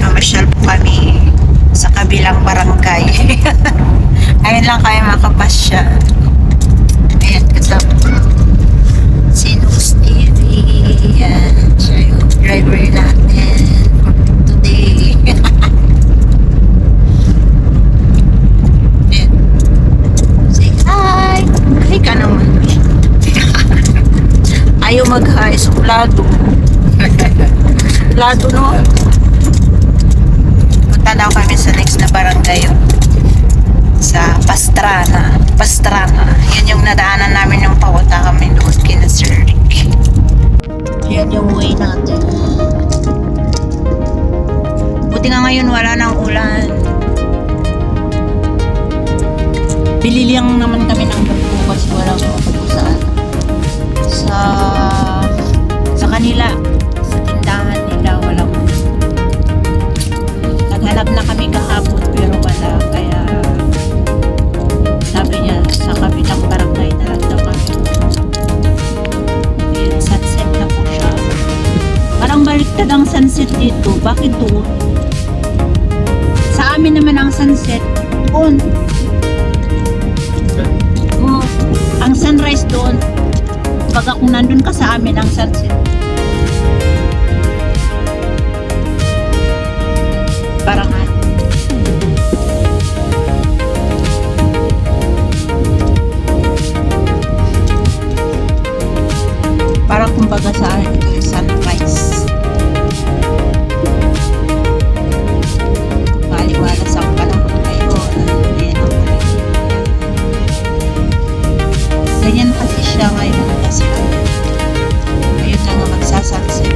Mamasyal po kami sa kabilang barangay. Ayun lang kayo makapasya. Ayan, kasama si Nux TV. Ayan, siya yung driver natin for today. Ayan. Say hi! Hi ka naman. Ayaw mag-hi, suplado. Suplado, no? Punta daw kami sa next na barangay sa Pastrana. Yan yung nadaanan namin yung papunta kami doon kina Sir Rick. Yan yung way natin. Buti nga ngayon wala nang ulan. Bili lang naman kami ng buko kasi walang buko sa kanila. Sa tindahan nila walang. Naghanap na kami kahapon pero wala, kaya sabi niya sa kabilang barangay na lang daw kami. Ayan, sunset na po siya. Parang baliktad ang sunset dito. Bakit doon? Sa amin naman ang sunset doon. Ang sunrise doon. Pag kung nandun ka sa amin ang sunset. Parang kumbaga sa akin ito yung sunrise. Maliwala sa panahon ngayon. Ganyan kasi siya ngayon kasi ngayon na nga magsasunset.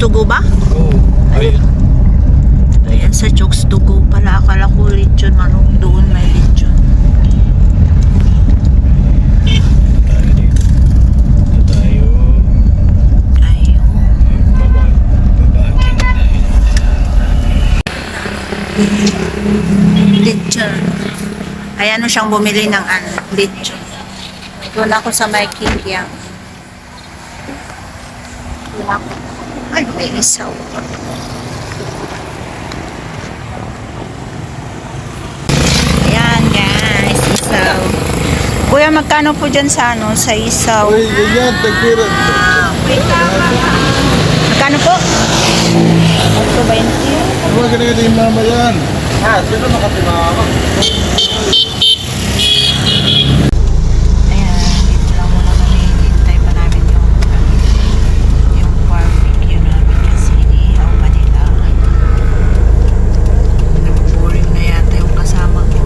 to go ba? Oo, ayun. Ayan sa Chokes to go pala. Akala ko lechon manok. Doon may lechon. Tayo dito. Ito tayo. Ayun. Babaakin na tayo. Lechon. Ayan o siyang bumili ng lechon. Doon ako sa may Kikiang. Ay, may isaw. Ayan guys, isaw. Kuya, magkano po dyan sa ano, sa isaw? Uy, ganyan, tagpira. Magkano po? 8.20. Huwag ganyan yung mama yan. Sino makatimama? Ayan, dito lang muna kami. Hintay pa namin yung barbecue namin kasi inihaw pa nila. Naboring na yata yung kasama ko.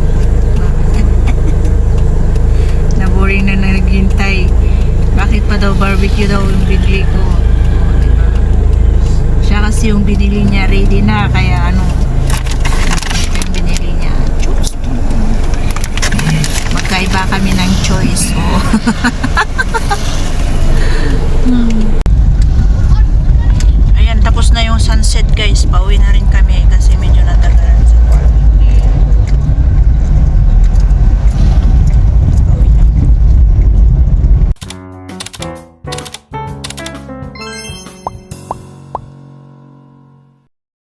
Naboring na naghintay. Bakit pa daw barbecue daw yung bigli ko? O, diba? Siya kasi yung binili niya ready na, kaya ano, yung binili niya. Choose. Magkaiba kami ng choice. Oh. Ayan, tapos na yung sunset guys. Pauwi na rin kami